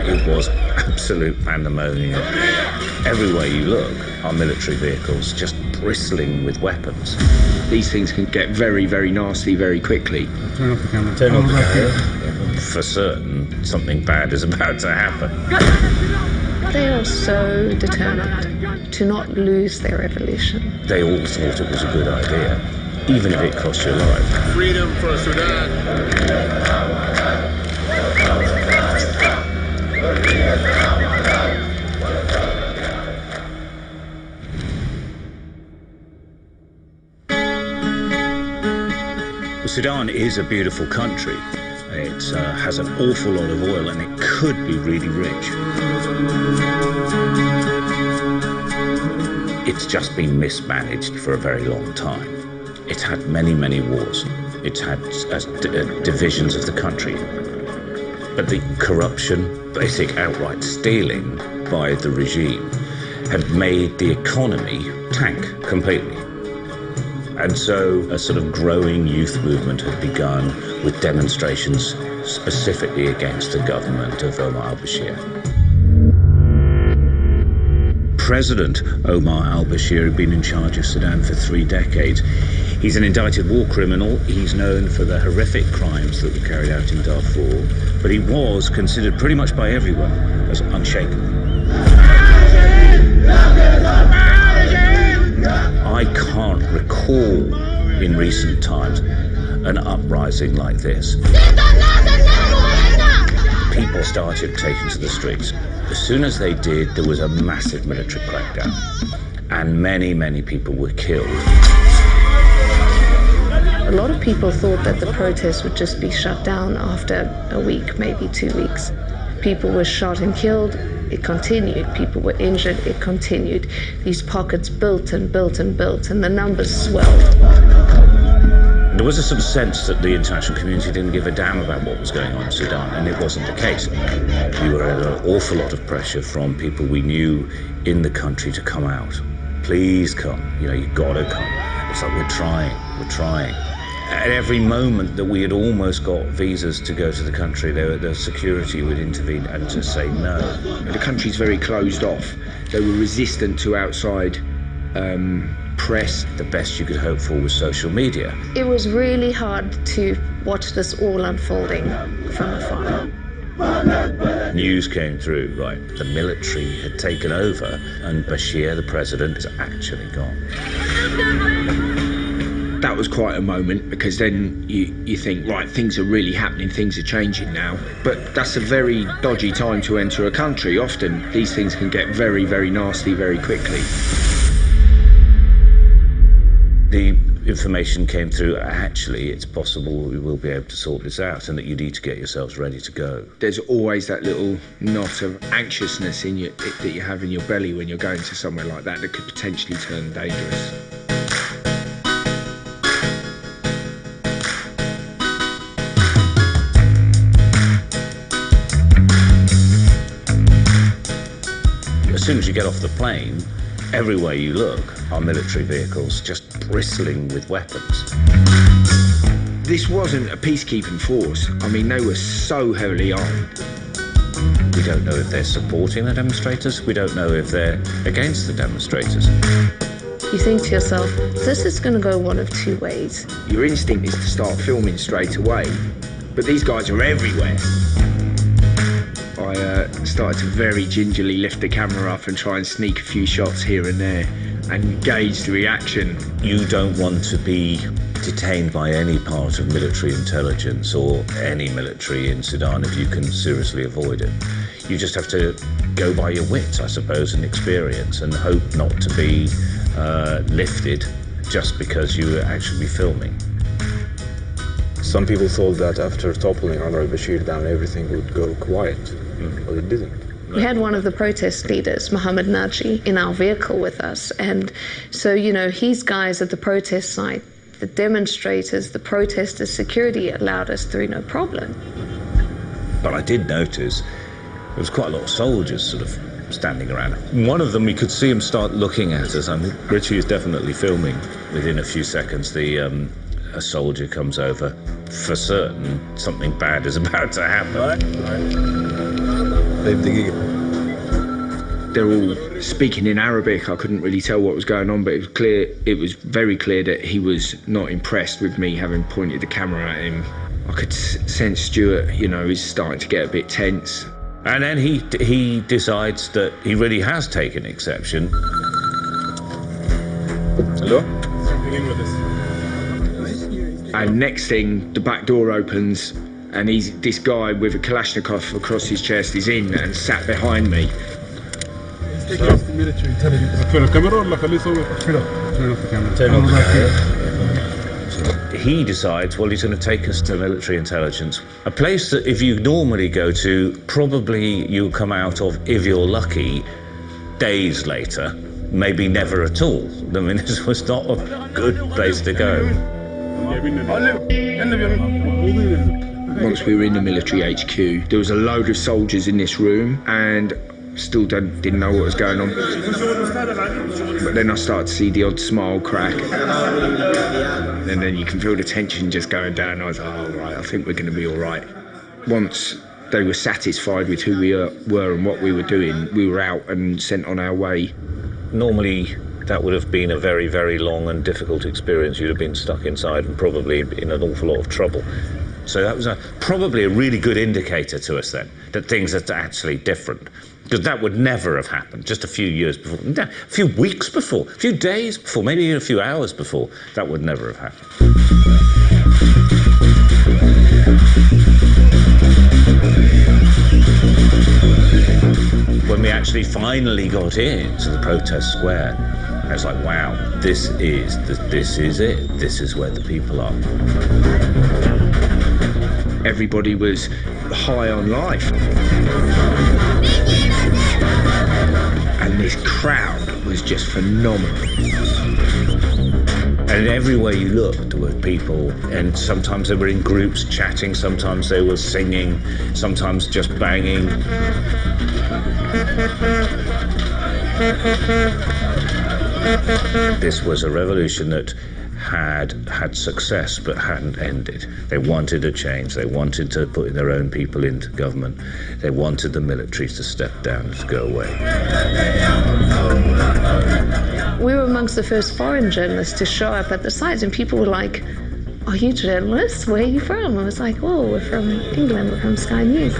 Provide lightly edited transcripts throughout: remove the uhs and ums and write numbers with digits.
It was absolute pandemonium. Everywhere you look are military vehicles just bristling with weapons. These things can get very, very nasty very quickly. Turn off the camera. Turn off the camera. For certain, something bad is about to happen. They are so determined to not lose their revolution. They all thought it was a good idea, even if it cost your life. Freedom for Sudan. Sudan is a beautiful country. It has an awful lot of oil and it could be really rich. It's just been mismanaged for a very long time. It's had many, many wars. It's had divisions of the country. But the corruption, basic outright stealing by the regime had made the economy tank completely. And so a sort of growing youth movement had begun with demonstrations specifically against the government of Omar al-Bashir. President Omar al-Bashir had been in charge of Sudan for 3 decades. He's an indicted war criminal. He's known for the horrific crimes that were carried out in Darfur, but he was considered pretty much by everyone as unshakable. I can't recall in recent times an uprising like this. People started taking to the streets. As soon as they did, there was a massive military crackdown, and many, many people were killed. A lot of people thought that the protests would just be shut down after a week, maybe 2 weeks. People were shot and killed. It continued. People were injured. It continued. These pockets built and built and built, and the numbers swelled. There was a sort of sense that the international community didn't give a damn about what was going on in Sudan, and it wasn't the case. We were under an awful lot of pressure from people we knew in the country to come out. Please come. You know, you've got to come. It's like, we're trying. At every moment that we had almost got visas to go to the country, the security would intervene and just say no. The country's very closed off. They were resistant to outside press. The best you could hope for was social media. It was really hard to watch this all unfolding from afar. News came through, right, the military had taken over and Bashir, the president, is actually gone. That was quite a moment, because then you think, right, things are really happening, things are changing now. But that's a very dodgy time to enter a country. Often these things can get very, very nasty very quickly. The information came through, actually, it's possible we will be able to sort this out and that you need to get yourselves ready to go. There's always that little knot of anxiousness that you have in your belly when you're going to somewhere like that could potentially turn dangerous. As soon as you get off the plane, everywhere you look are military vehicles just bristling with weapons. This wasn't a peacekeeping force. I mean, they were so heavily armed. We don't know if they're supporting the demonstrators. We don't know if they're against the demonstrators. You think to yourself, this is going to go one of 2 ways. Your instinct is to start filming straight away, but these guys are everywhere. I started to very gingerly lift the camera up and try and sneak a few shots here and there and gauge the reaction. You don't want to be detained by any part of military intelligence or any military in Sudan if you can seriously avoid it. You just have to go by your wits, I suppose, and experience, and hope not to be lifted just because you were actually filming. Some people thought that after toppling Omar al-Bashir down, everything would go quiet, but it didn't. We had one of the protest leaders, Mohammed Naji, in our vehicle with us. And so, you know, his guys at the protest site, the demonstrators, the protesters, security allowed us through no problem. But I did notice there was quite a lot of soldiers sort of standing around. One of them, we could see him start looking at us. I mean, Richie is definitely filming. Within a few seconds, a soldier comes over. For certain, something bad is about to happen. طيب دقيقة. They're all speaking in Arabic. I couldn't really tell what was going on, but it was clear. It was very clear that he was not impressed with me having pointed the camera at him. I could sense Stuart, you know, is starting to get a bit tense. And then he decides that he really has taken exception. Hello? And next thing, the back door opens, and this guy with a Kalashnikov across his chest is in and sat behind me. He decides, well, he's going to take us to military intelligence, a place that if you normally go to, probably you'll come out of, if you're lucky, days later, maybe never at all. I mean, this was not a good place to go. Once we were in the military HQ, there was a load of soldiers in this room, and still didn't know what was going on. But then I started to see the odd smile crack, and then you can feel the tension just going down. I was like, oh, right, I think we're going to be all right. Once they were satisfied with who we were and what we were doing, we were out and sent on our way. Normally, that would have been a very, very long and difficult experience. You'd have been stuck inside and probably in an awful lot of trouble. So that was probably a really good indicator to us then, that things are actually different. Because that would never have happened just a few years before, a few weeks before, a few days before, maybe even a few hours before. That would never have happened. When we actually finally got into the protest square, I was like, wow, this is it. This is where the people are. Everybody was high on life. And this crowd was just phenomenal. And everywhere you looked, there were people, and sometimes they were in groups chatting, sometimes they were singing, sometimes just banging. This was a revolution that had success but hadn't ended. They wanted a change. They wanted to put their own people into government. They wanted the military to step down and to go away. We were amongst the first foreign journalists to show up at the site, and people were like, are you journalists? Where are you from? I was like, oh, we're from England, we're from Sky News.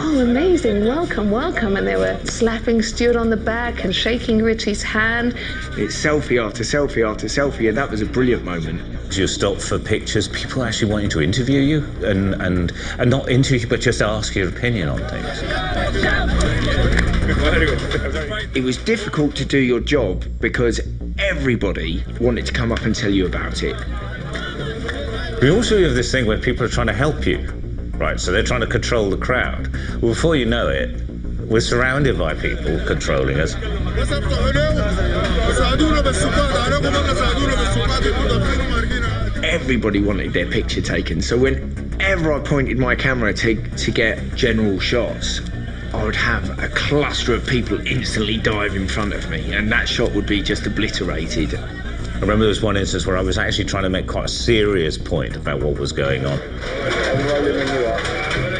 Oh, amazing, welcome, welcome. And they were slapping Stuart on the back and shaking Richie's hand. It's selfie after selfie after selfie, and that was a brilliant moment. You stop for pictures, people actually wanting to interview you, and not interview you, but just ask your opinion on things. It was difficult to do your job because everybody wanted to come up and tell you about it. We also have this thing where people are trying to help you, right? So they're trying to control the crowd. Well, before you know it, we're surrounded by people controlling us. Everybody wanted their picture taken, so whenever I pointed my camera to get general shots, I would have a cluster of people instantly dive in front of me, and that shot would be just obliterated. I remember there was one instance where I was actually trying to make quite a serious point about what was going on.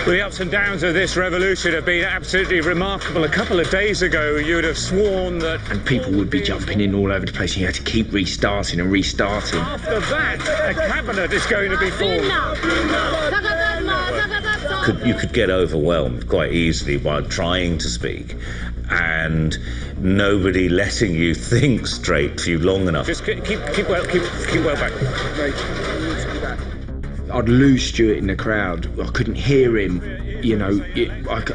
Well, the ups and downs of this revolution have been absolutely remarkable. A couple of days ago, you'd have sworn that... And people would be jumping in all over the place, and you had to keep restarting and restarting. After that, a cabinet is going to be formed. You could get overwhelmed quite easily while trying to speak, and nobody letting you think straight for you long enough. Just keep well back. I'd lose Stuart in the crowd. I couldn't hear him, you know,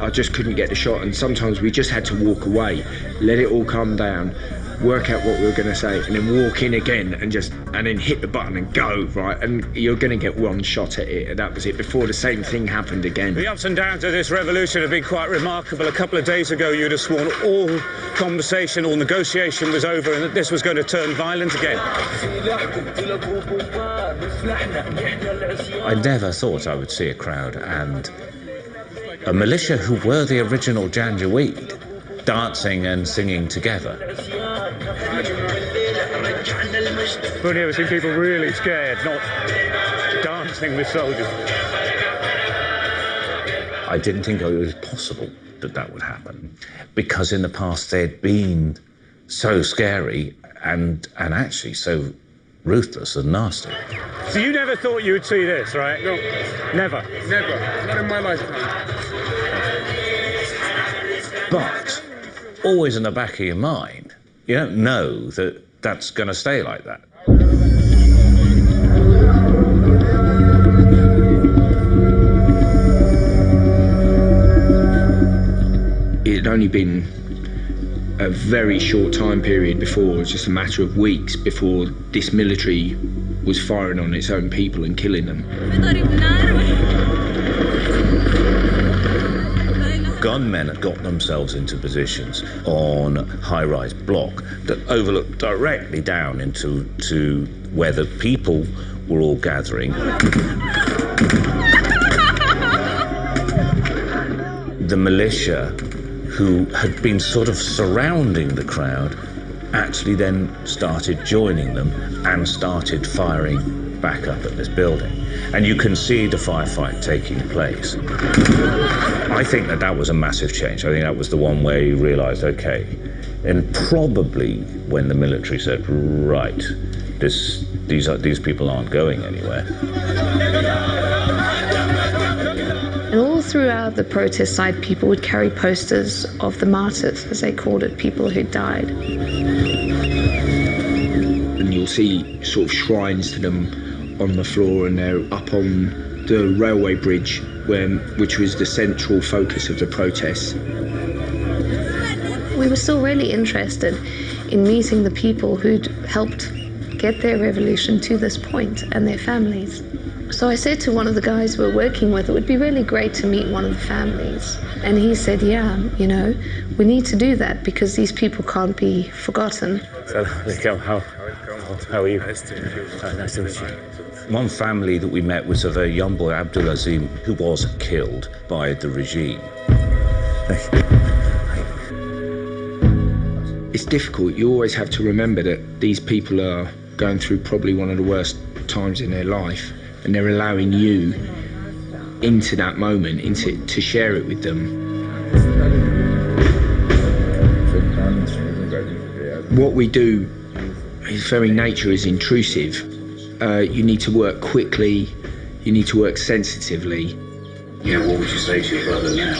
I just couldn't get the shot, and sometimes we just had to walk away, let it all calm down, work out what we were going to say, and then walk in again and then hit the button and go, right? And you're going to get one shot at it, and that was it, before the same thing happened again. The ups and downs of this revolution have been quite remarkable. A couple of days ago, you'd have sworn all conversation, all negotiation was over, and that this was going to turn violent again. I never thought I would see a crowd and a militia who were the original Janjaweed dancing and singing together. I've only ever seen people really scared, not dancing with soldiers. I didn't think it was possible that that would happen, because in the past they'd been so scary and actually so ruthless and nasty. So you never thought you would see this, right? No. Never? Never. Not in my lifetime. But always in the back of your mind, you don't know that that's going to stay like that. It had only been a very short time period before, just a matter of weeks before this military was firing on its own people and killing them. Gunmen had got themselves into positions on high-rise block that overlooked directly down into where the people were all gathering. The militia, who had been sort of surrounding the crowd, actually then started joining them and started firing back up at this building. And you can see the firefight taking place. I think that was a massive change. I think that was the one where you realised, okay, and probably when the military said, right, these people aren't going anywhere. And all throughout the protest side, people would carry posters of the martyrs, as they called it, people who died. And you'll see sort of shrines to them on the floor, and they're up on the railway bridge, which was the central focus of the protests. We were still really interested in meeting the people who'd helped get their revolution to this point and their families. So I said to one of the guys we're working with, it would be really great to meet one of the families. And he said, yeah, you know, we need to do that because these people can't be forgotten. So, how are you? Nice to meet you. One family that we met was of a young boy, Abdulazim, who was killed by the regime. It's difficult. You always have to remember that these people are going through probably one of the worst times in their life, and they're allowing you into that moment, to share it with them. What we do, its very nature is intrusive. You need to work quickly, you need to work sensitively. Yeah, what would you say to your brother now?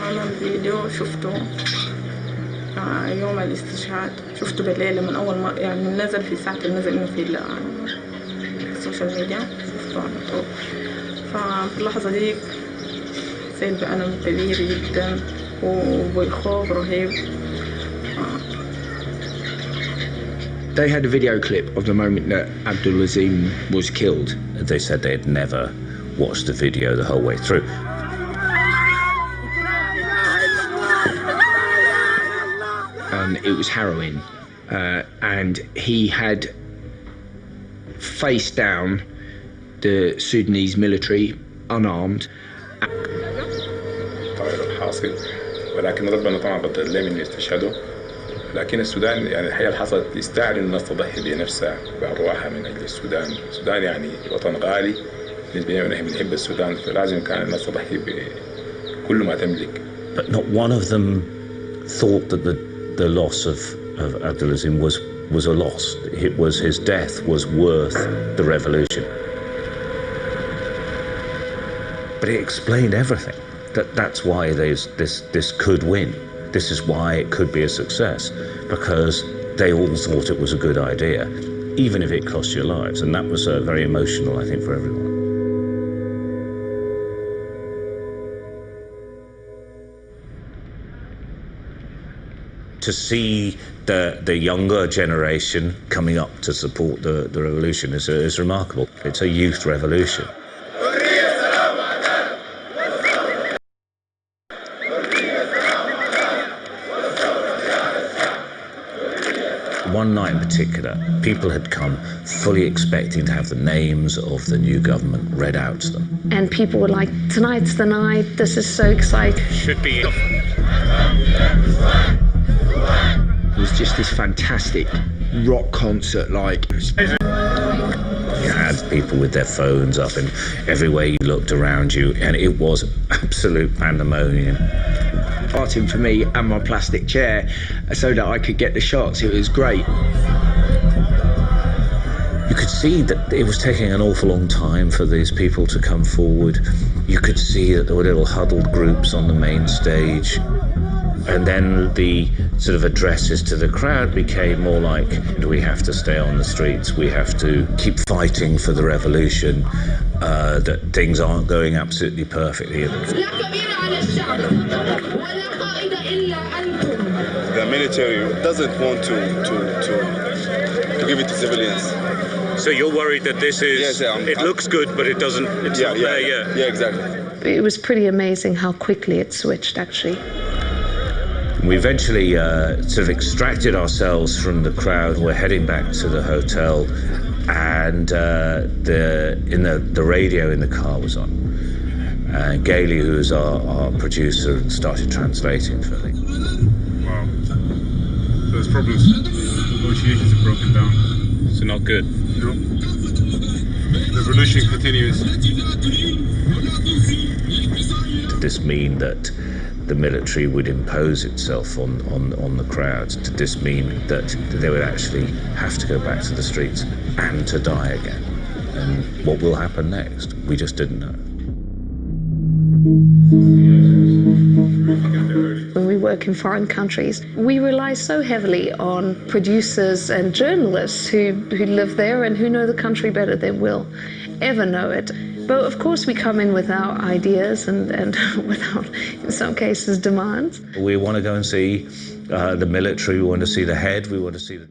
أنا الفيديو شفته يوم الاستشهاد، شفته بالليل من أول ما يعني نزل في ساعة نزل إنه في السوشيال ميديا، شفته على طول. ففي اللحظة دي حسيت بألم كبير جدا وبالخوف رهيب. They had a video clip of the moment that Abdulazim was killed. They said they had never watched the video the whole way through. It was harrowing, and he had faced down the Sudanese military unarmed. الحاصل ولكن ربنا طبعا بدل من استشهاده. لكن السودان يعني الحقيقة اللي حصلت يستاهل الناس تضحي بنفسها بأرواحها من أجل السودان. السودان يعني وطن غالي بالنسبة لنا، ونحن بنحب السودان، فلازم كان الناس تضحي بكل ما تملك. But not one of them thought that the loss of Abdulazim was a loss. It was his death was worth the revolution. But it explained everything. That's why this could win. This is why it could be a success, because they all thought it was a good idea, even if it cost your lives. And that was very emotional, I think, for everyone. To see the younger generation coming up to support the revolution is remarkable. It's a youth revolution. One night in particular, people had come fully expecting to have the names of the new government read out to them. And people were like, tonight's the night, this is so exciting. Should be. was just this fantastic rock concert. Like, You had people with their phones up, and everywhere you looked around you, and it was absolute pandemonium. Parting for me and my plastic chair so that I could get the shots. It was great. You could see that it was taking an awful long time for these people to come forward. You could see that there were little huddled groups on the main stage. And then the sort of addresses to the crowd became more like, we have to stay on the streets, we have to keep fighting for the revolution, that things aren't going absolutely perfectly. The military doesn't want to give it to civilians. So you're worried that this is, yes, it looks good, but it doesn't, it's not there yet. Yeah, exactly. It was pretty amazing how quickly it switched, actually. We eventually sort of extracted ourselves from the crowd. We're heading back to the hotel, and the radio in the car was on. And Gailey, who's our producer, started translating for me. Wow. So there's problems. Negotiations have broken down. So not good. No. The revolution continues. Did this mean that the military would impose itself on the crowds? Did this mean that they would actually have to go back to the streets and to die again? And what will happen next? We just didn't know. When we work in foreign countries, we rely so heavily on producers and journalists who live there and who know the country better than we'll ever know it. But of course we come in with our ideas and without, in some cases, demands. We want to go and see the military, we want to see the head, we want to see the